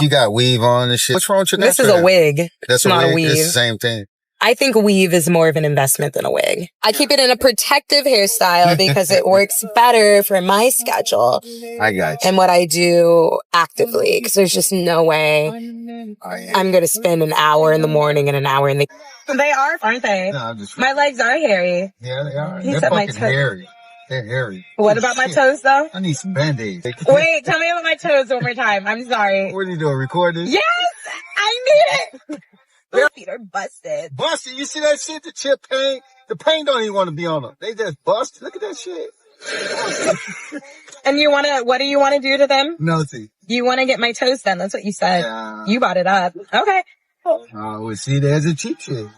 You got weave on and shit. What's wrong with your neck? This is a wig. That's not a weave. It's the same thing. I think weave is more of an investment than a wig. I keep it in a protective hairstyle because it works better for my schedule. I got you. And what I do actively, because there's just no way I'm going to spend an hour in the morning and an hour in the... They are, aren't they? No, my legs are hairy. Yeah, they are. They're fucking hairy. They're hairy. What about my toes, though? I need some Band-Aids. Wait, tell me about my toes one more time. I'm sorry. What are you doing, record this? Yes! I need it! Their feet are busted. Busted? You see that shit? The chip paint? The paint don't even want to be on them. They just bust. Look at that shit. And what do you want to do to them? Nothing. You want to get my toes done. That's what you said. Yeah. You brought it up. Okay. Well, see, there's a cheap shit.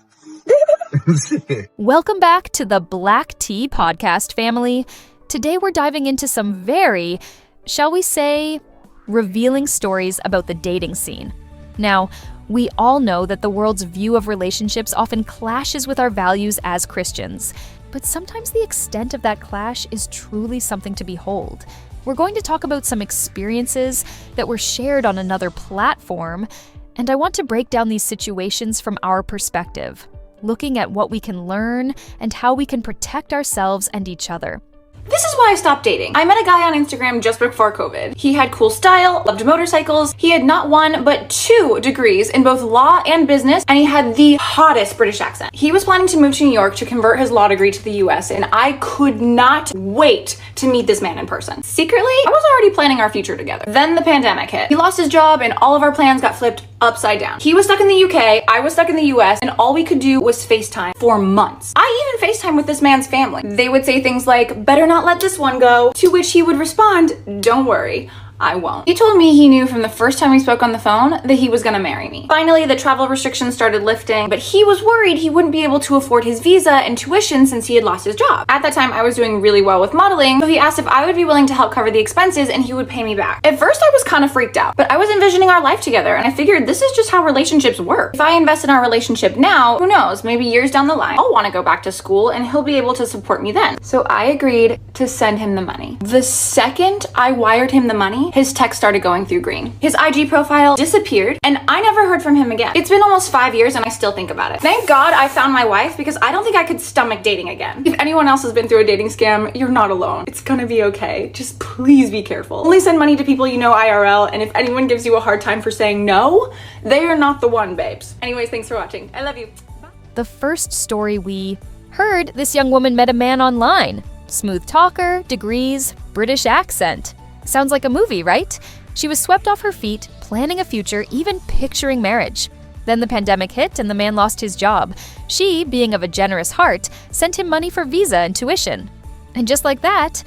Welcome back to the Black Tea Podcast family. Today we're diving into some very, shall we say, revealing stories about the dating scene. Now, we all know that the world's view of relationships often clashes with our values as Christians, but sometimes the extent of that clash is truly something to behold. We're going to talk about some experiences that were shared on another platform, and I want to break down these situations from our perspective, looking at what we can learn and how we can protect ourselves and each other. This is why I stopped dating. I met a guy on Instagram just before COVID. He had cool style, loved motorcycles. He had not one, but 2 degrees in both law and business, and he had the hottest British accent. He was planning to move to New York to convert his law degree to the US, and I could not wait to meet this man in person. Secretly, I was already planning our future together. Then the pandemic hit. He lost his job, and all of our plans got flipped upside down. He was stuck in the UK, I was stuck in the US, and all we could do was FaceTime for months. I even FaceTime with this man's family. They would say things like, "Better not let this one go," to which he would respond, "Don't worry, I won't." He told me he knew from the first time we spoke on the phone that he was gonna marry me. Finally, the travel restrictions started lifting, but he was worried he wouldn't be able to afford his visa and tuition since he had lost his job. At that time, I was doing really well with modeling, so he asked if I would be willing to help cover the expenses and he would pay me back. At first, I was kind of freaked out, but I was envisioning our life together, and I figured this is just how relationships work. If I invest in our relationship now, who knows, maybe years down the line, I'll want to go back to school and he'll be able to support me then. So I agreed to send him the money. The second I wired him the money, his text started going through green. His IG profile disappeared, and I never heard from him again. It's been almost 5 years and I still think about it. Thank God I found my wife, because I don't think I could stomach dating again. If anyone else has been through a dating scam, you're not alone. It's gonna be okay. Just please be careful. Only send money to people you know IRL, and if anyone gives you a hard time for saying no, they are not the one, babes. Anyways, thanks for watching. I love you. Bye. The first story we heard, this young woman met a man online. Smooth talker, degrees, British accent. Sounds like a movie, right? She was swept off her feet, planning a future, even picturing marriage. Then the pandemic hit and the man lost his job. She, being of a generous heart, sent him money for visa and tuition. And just like that,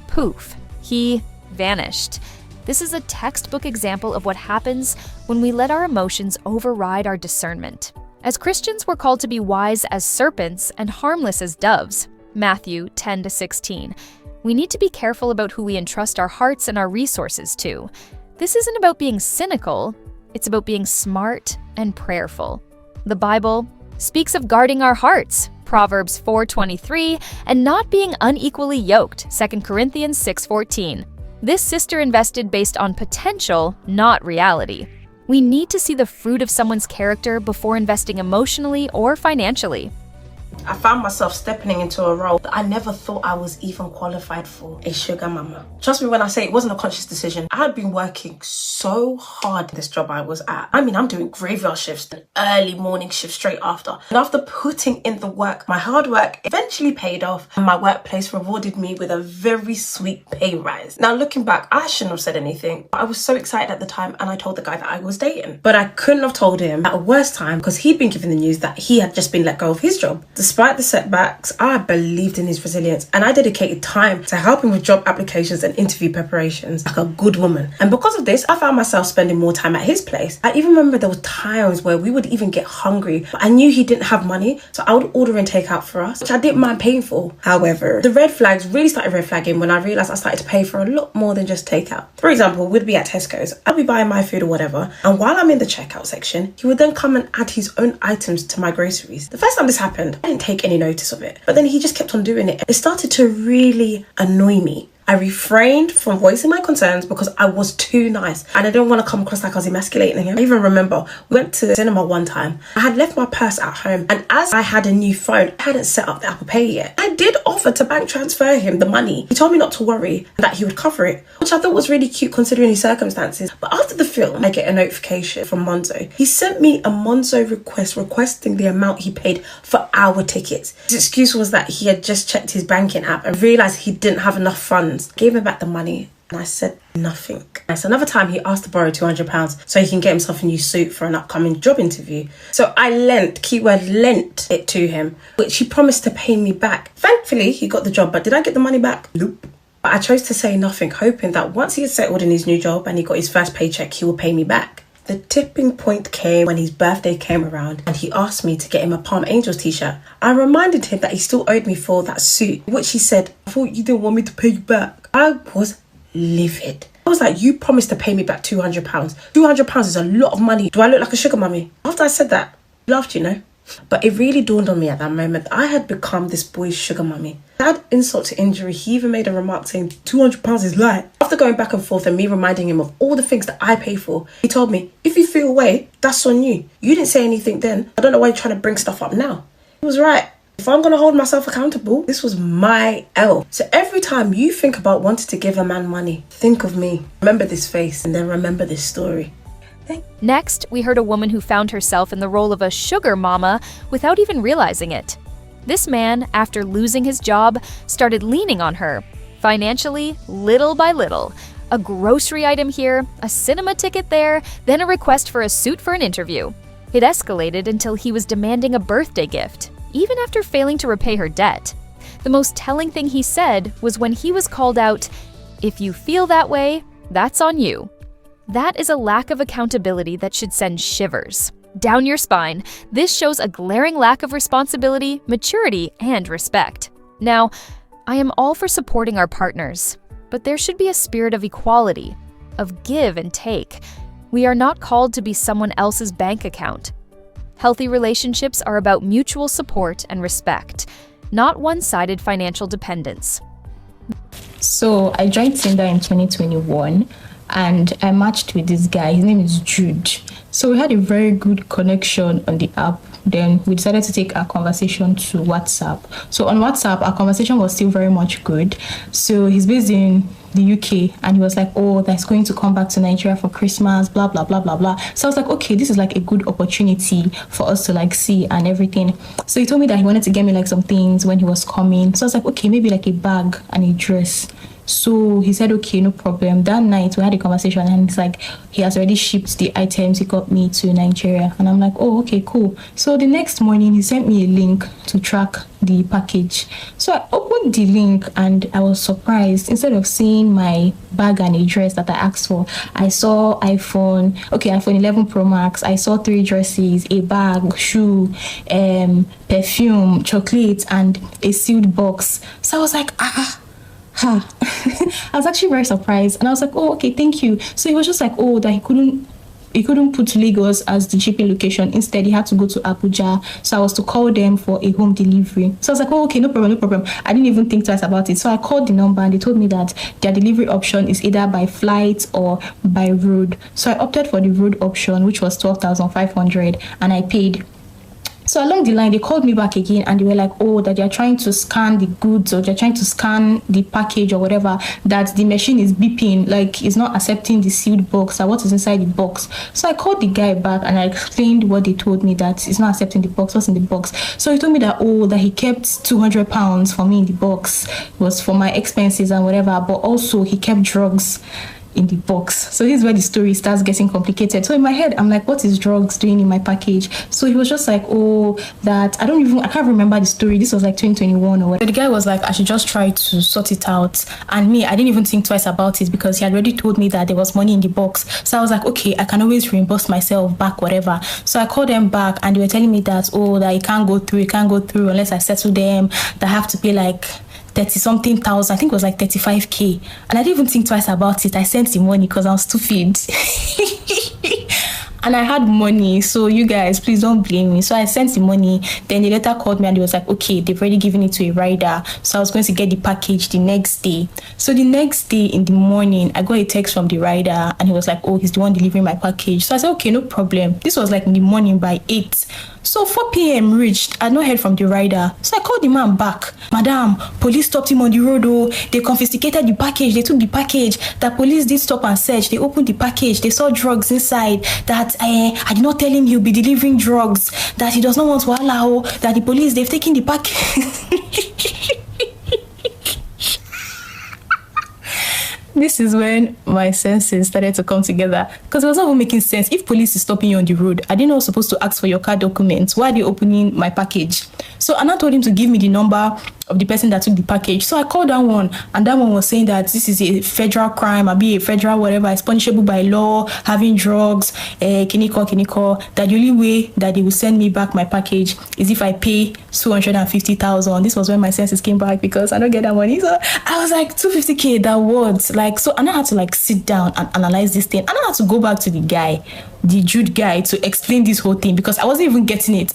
poof, he vanished. This is a textbook example of what happens when we let our emotions override our discernment. As Christians, we're called to be wise as serpents and harmless as doves. Matthew 10-16. We need to be careful about who we entrust our hearts and our resources to. This isn't about being cynical, it's about being smart and prayerful. The Bible speaks of guarding our hearts, Proverbs 4:23, and not being unequally yoked, 2 Corinthians 6:14. This sister invested based on potential, not reality. We need to see the fruit of someone's character before investing emotionally or financially. I found myself stepping into a role that I never thought I was even qualified for, a sugar mama. Trust me when I say it wasn't a conscious decision. I had been working so hard in this job I was at. I mean, I'm doing graveyard shifts, an early morning shift straight after. And after putting in the work, my hard work eventually paid off, and my workplace rewarded me with a very sweet pay rise. Now, looking back, I shouldn't have said anything. I was so excited at the time, and I told the guy that I was dating. But I couldn't have told him at a worse time, because he'd been given the news that he had just been let go of his job. Despite the setbacks, I believed in his resilience, and I dedicated time to help him with job applications and interview preparations like a good woman. And because of this, I found myself spending more time at his place. I even remember there were times where we would even get hungry, but I knew he didn't have money, so I would order and take out for us, which I didn't mind paying for. However, the red flags really started red flagging when I realised I started to pay for a lot more than just takeout. For example, we'd be at Tesco's, I'd be buying my food or whatever, and while I'm in the checkout section, he would then come and add his own items to my groceries. The first time this happened, I didn't take any notice of it, but then he just kept on doing it. It started to really annoy me. I refrained from voicing my concerns because I was too nice and I didn't want to come across like I was emasculating him. I even remember we went to the cinema one time. I had left my purse at home, and as I had a new phone, I hadn't set up the Apple Pay yet. I did offer to bank transfer him the money. He told me not to worry and that he would cover it, which I thought was really cute considering his circumstances. But after the film, I get a notification from Monzo. He sent me a Monzo request requesting the amount he paid for our tickets. His excuse was that he had just checked his banking app and realised he didn't have enough funds. Gave him back the money and I said nothing. So another time he asked to borrow £200 so he can get himself a new suit for an upcoming job interview. So I lent, keyword lent, it to him, which he promised to pay me back. Thankfully, he got the job, but did I get the money back? Nope. But I chose to say nothing, hoping that once he had settled in his new job and he got his first paycheck, he will pay me back. The tipping point came when his birthday came around and he asked me to get him a Palm Angels t-shirt. I reminded him that he still owed me for that suit, which he said, I thought you didn't want me to pay you back. I was livid. I was like, you promised to pay me back £200. £200 is a lot of money. Do I look like a sugar mummy? After I said that, he laughed, you know. But it really dawned on me at that moment that I had become this boy's sugar mummy. Add insult to injury, he even made a remark saying £200 is light. After going back and forth and me reminding him of all the things that I pay for, he told me, if you feel away, that's on you. You didn't say anything then. I don't know why you're trying to bring stuff up now. He was right. If I'm going to hold myself accountable, this was my L. So every time you think about wanting to give a man money, think of me. Remember this face and then remember this story. Next, we heard a woman who found herself in the role of a sugar mama without even realizing it. This man, after losing his job, started leaning on her, financially, little by little. A grocery item here, a cinema ticket there, then a request for a suit for an interview. It escalated until he was demanding a birthday gift, even after failing to repay her debt. The most telling thing he said was when he was called out, "If you feel that way, that's on you." That is a lack of accountability that should send shivers down your spine. This shows a glaring lack of responsibility, maturity, and respect. Now, I am all for supporting our partners, but there should be a spirit of equality, of give and take. We are not called to be someone else's bank account. Healthy relationships are about mutual support and respect, not one-sided financial dependence. So I joined Tinder in 2021 and I matched with this guy. His name is Jude. So we had a very good connection on the app. Then we decided to take our conversation to WhatsApp. So on WhatsApp, our conversation was still very much good. So he's based in the UK and he was like, oh, that's going to come back to Nigeria for Christmas, blah, blah, blah, blah, blah. So I was like, okay, this is like a good opportunity for us to like see and everything. So he told me that he wanted to get me like some things when he was coming. So I was like, okay, maybe like a bag and a dress. So he said, okay, no problem. That night we had a conversation and it's like he has already shipped the items he got me to Nigeria. And I'm like, oh, okay, cool. So the next morning he sent me a link to track the package. So I opened the link and I was surprised. Instead of seeing my bag and a dress that I asked for, I saw iPhone 11 Pro Max. I saw 3 dresses, a bag, shoe, perfume, chocolates, and a sealed box. So I was like, I was actually very surprised and I was like, oh, okay, thank you. So he was just like, oh, that he couldn't put Lagos as the shipping location. Instead, he had to go to Abuja. So I was to call them for a home delivery. So I was like, oh, okay, no problem. I didn't even think twice about it. So I called the number and they told me that their delivery option is either by flight or by road. So I opted for the road option, which was 12,500, and I paid. So along the line, they called me back again and they were like, oh, that they're trying to scan the goods or they're trying to scan the package or whatever, that the machine is beeping, like it's not accepting the sealed box or what is inside the box. So I called the guy back and I explained what they told me, that it's not accepting the box, what's in the box. So he told me that, oh, that he kept £200 for me in the box. It was for my expenses and whatever, but also he kept drugs in the box. So this is where the story starts getting complicated. So in my head, I'm like, what is drugs doing in my package? So he was just like, oh, that I can't remember the story. This was like 2021 or whatever. The guy was like, I should just try to sort it out. And me, I didn't even think twice about it because he had already told me that there was money in the box. So I was like, okay, I can always reimburse myself back, whatever. So I called them back and they were telling me that, oh, that it can't go through unless I settle them, that I have to pay like 30-something thousand. I think it was like 35k, and I didn't even think twice about it. I sent the money because I was stupid. And I had money, so you guys, please don't blame me. So I sent the money. Then the letter called me and he was like, okay, they've already given it to a rider. So I was going to get the package the next day. So the next day in the morning, I got a text from the rider and he was like, oh, he's the one delivering my package. So I said, okay, no problem. This was like in the morning by 8. So 4 p.m. reached. I had not heard from the rider. So I called the man back. Madam, police stopped him on the road. Oh, they confiscated the package. They took the package. The police did stop and search. They opened the package. They saw drugs inside. That I did not tell him he'll be delivering drugs. That he does not want to allow. That the police, they've taken the package. This is when my senses started to come together, because it was not even making sense. If police is stopping you on the road, are they not supposed to ask for your car documents? Why are they opening my package? So Anna told him to give me the number of the person that took the package. So I called that one, and that one was saying that this is a federal crime, a federal whatever, it's punishable by law, having drugs, kiniko, that the only way that they will send me back my package is if I pay 250,000. This was when my senses came back, because I don't get that money. So I was like, 250k, that words. Like, so Anna had to like sit down and analyze this thing. Anna had to go back to the guy, the Jude guy, to explain this whole thing, because I wasn't even getting it.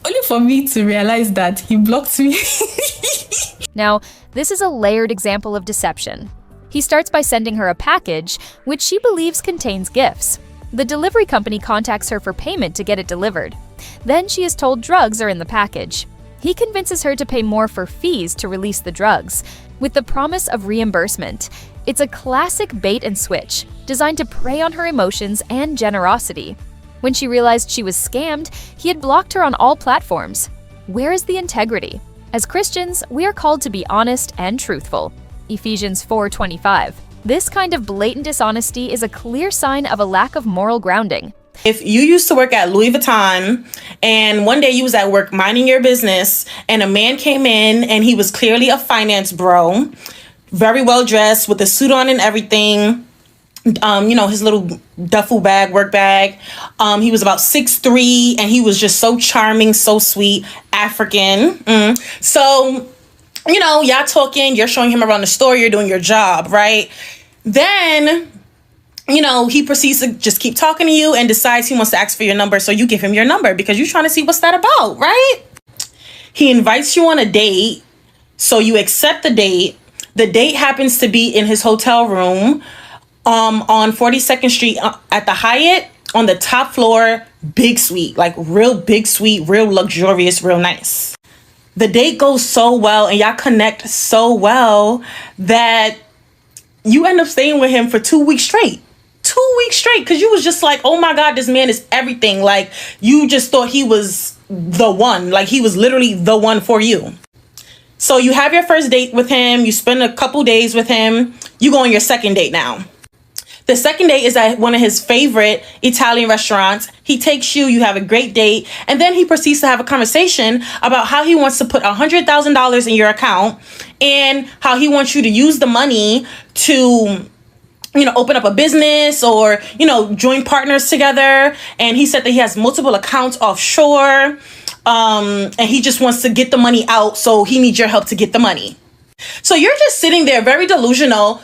Only for me to realize that he blocked me. Now, this is a layered example of deception. He starts by sending her a package, which she believes contains gifts. The delivery company contacts her for payment to get it delivered. Then she is told drugs are in the package. He convinces her to pay more for fees to release the drugs, with the promise of reimbursement. It's a classic bait and switch, designed to prey on her emotions and generosity. When she realized she was scammed, he had blocked her on all platforms. Where is the integrity? As Christians, we are called to be honest and truthful. Ephesians 4:25. This kind of blatant dishonesty is a clear sign of a lack of moral grounding. If you used to work at Louis Vuitton and one day you was at work minding your business and a man came in and he was clearly a finance bro, very well dressed with a suit on and everything, his little duffel bag, work bag. He was about 6'3", and he was just so charming, so sweet, African. So, y'all talking, you're showing him around the store, you're doing your job, right? Then, he proceeds to just keep talking to you and decides he wants to ask for your number. So you give him your number because you're trying to see what's that about, right? He invites you on a date. So you accept the date. The date happens to be in his hotel room, on 42nd Street at the Hyatt, on the top floor, big suite, like real big suite, real luxurious, real nice. The date goes so well and y'all connect so well that you end up staying with him for 2 weeks straight. 2 weeks straight, because you was just like, oh my God, this man is everything. Like, you just thought he was the one. Like, he was literally the one for you. So you have your first date with him. You spend a couple days with him. You go on your second date now. The second date is at one of his favorite Italian restaurants. He takes you, you have a great date, and then he proceeds to have a conversation about how he wants to put $100,000 in your account and how he wants you to use the money to, open up a business or, join partners together. And he said that he has multiple accounts offshore, and he just wants to get the money out, so he needs your help to get the money. So you're just sitting there very delusional,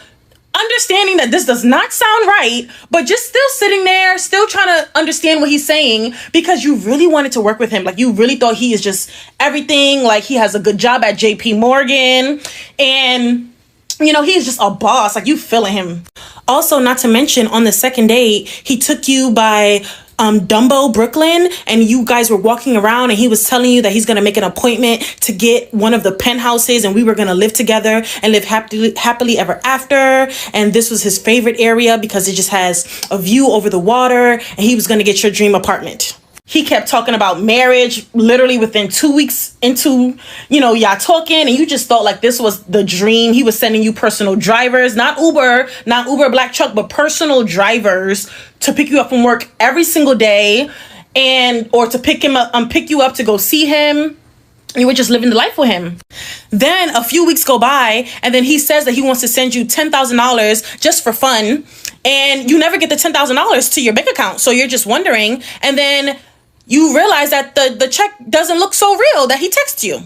understanding that this does not sound right, but just still sitting there, still trying to understand what he's saying, because you really wanted to work with him. Like, you really thought he is just everything. Like, he has a good job at JP Morgan, and he's just a boss. Like, you feeling him. Also, not to mention, on the second date, he took you by Dumbo, Brooklyn, and you guys were walking around and he was telling you that he's going to make an appointment to get one of the penthouses and we were going to live together and live happily ever after. And this was his favorite area because it just has a view over the water, and he was going to get your dream apartment. He kept talking about marriage literally within 2 weeks into, y'all talking, and you just thought like this was the dream. He was sending you personal drivers, not Uber black truck, but personal drivers to pick you up from work every single day, or to pick you up to go see him. You were just living the life with him. Then a few weeks go by, and then he says that he wants to send you $10,000 just for fun, and you never get the $10,000 to your bank account. So you're just wondering, and then you realize that the check doesn't look so real that he texts you.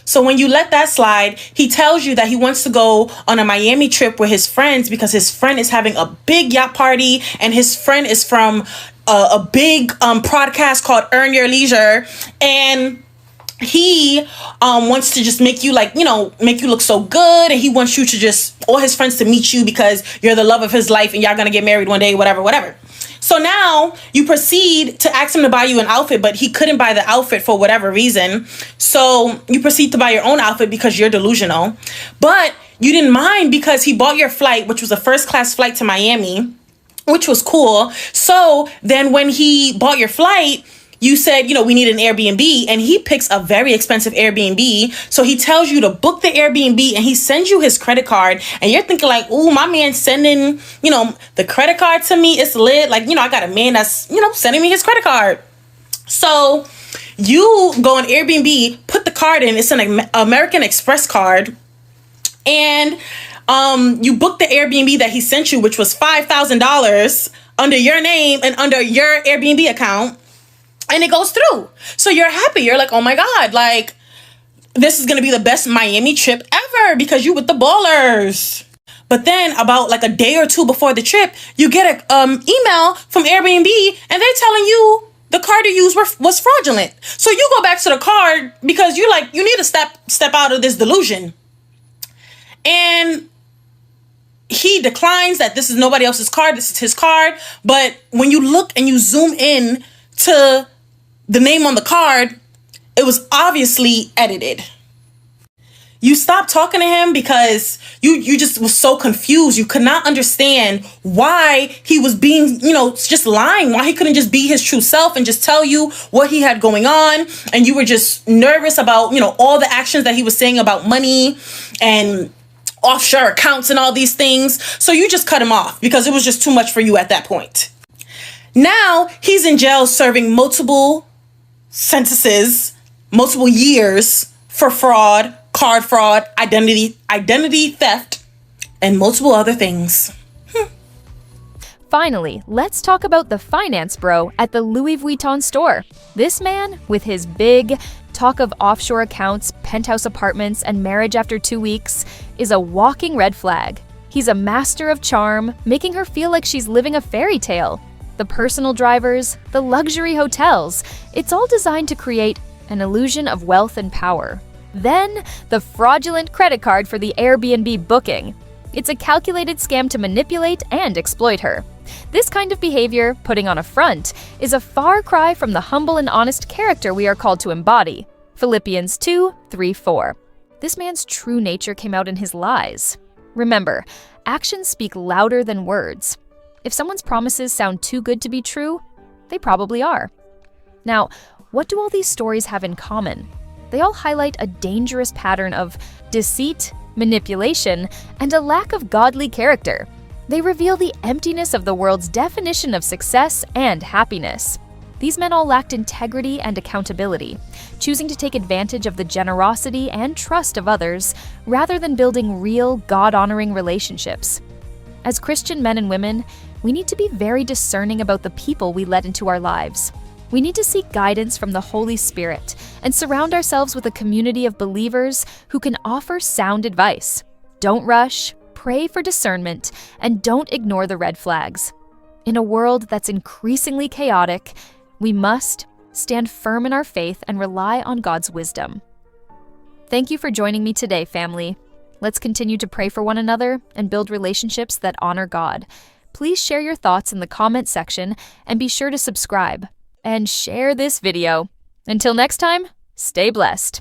So when you let that slide, he tells you that he wants to go on a Miami trip with his friends because his friend is having a big yacht party, and his friend is from a big podcast called Earn Your Leisure, and he wants to just make you make you look so good, and he wants you to just all his friends to meet you because you're the love of his life and y'all gonna get married one day, whatever. So now you proceed to ask him to buy you an outfit, but he couldn't buy the outfit for whatever reason. So you proceed to buy your own outfit because you're delusional. But you didn't mind because he bought your flight, which was a first class flight to Miami, which was cool. So then when he bought your flight, you said, we need an Airbnb, and he picks a very expensive Airbnb. So he tells you to book the Airbnb, and he sends you his credit card, and you're thinking like, ooh, my man's sending, the credit card to me. It's lit. Like, I got a man that's, sending me his credit card. So you go on Airbnb, put the card in. It's an American Express card. And you book the Airbnb that he sent you, which was $5,000 under your name and under your Airbnb account. And it goes through. So you're happy. You're like, oh my God, like, this is going to be the best Miami trip ever because you with the ballers. But then about like a day or two before the trip, you get an email from Airbnb, and they're telling you the card you used was fraudulent. So you go back to the card because you're like, you need to step out of this delusion. And he declines that this is nobody else's card. This is his card. But when you look and you zoom in to the name on the card, it was obviously edited. You stopped talking to him because you just was so confused. You could not understand why he was being, just lying, why he couldn't just be his true self and just tell you what he had going on. And you were just nervous about, all the actions that he was saying about money and offshore accounts and all these things. So you just cut him off because it was just too much for you at that point. Now he's in jail serving multiple sentences, multiple years for fraud, card fraud, identity theft, and multiple other things. Finally, let's talk about the finance bro at the Louis Vuitton store. This man, with his big talk of offshore accounts, penthouse apartments, and marriage after 2 weeks, is a walking red flag. He's a master of charm, making her feel like she's living a fairy tale. The personal drivers, the luxury hotels, it's all designed to create an illusion of wealth and power. Then, the fraudulent credit card for the Airbnb booking. It's a calculated scam to manipulate and exploit her. This kind of behavior, putting on a front, is a far cry from the humble and honest character we are called to embody. Philippians 2:3-4. This man's true nature came out in his lies. Remember, actions speak louder than words. If someone's promises sound too good to be true, they probably are. Now, what do all these stories have in common? They all highlight a dangerous pattern of deceit, manipulation, and a lack of godly character. They reveal the emptiness of the world's definition of success and happiness. These men all lacked integrity and accountability, choosing to take advantage of the generosity and trust of others rather than building real, God-honoring relationships. As Christian men and women, we need to be very discerning about the people we let into our lives. We need to seek guidance from the Holy Spirit and surround ourselves with a community of believers who can offer sound advice. Don't rush, pray for discernment, and don't ignore the red flags. In a world that's increasingly chaotic, we must stand firm in our faith and rely on God's wisdom. Thank you for joining me today, family. Let's continue to pray for one another and build relationships that honor God. Please share your thoughts in the comment section and be sure to subscribe and share this video. Until next time, stay blessed.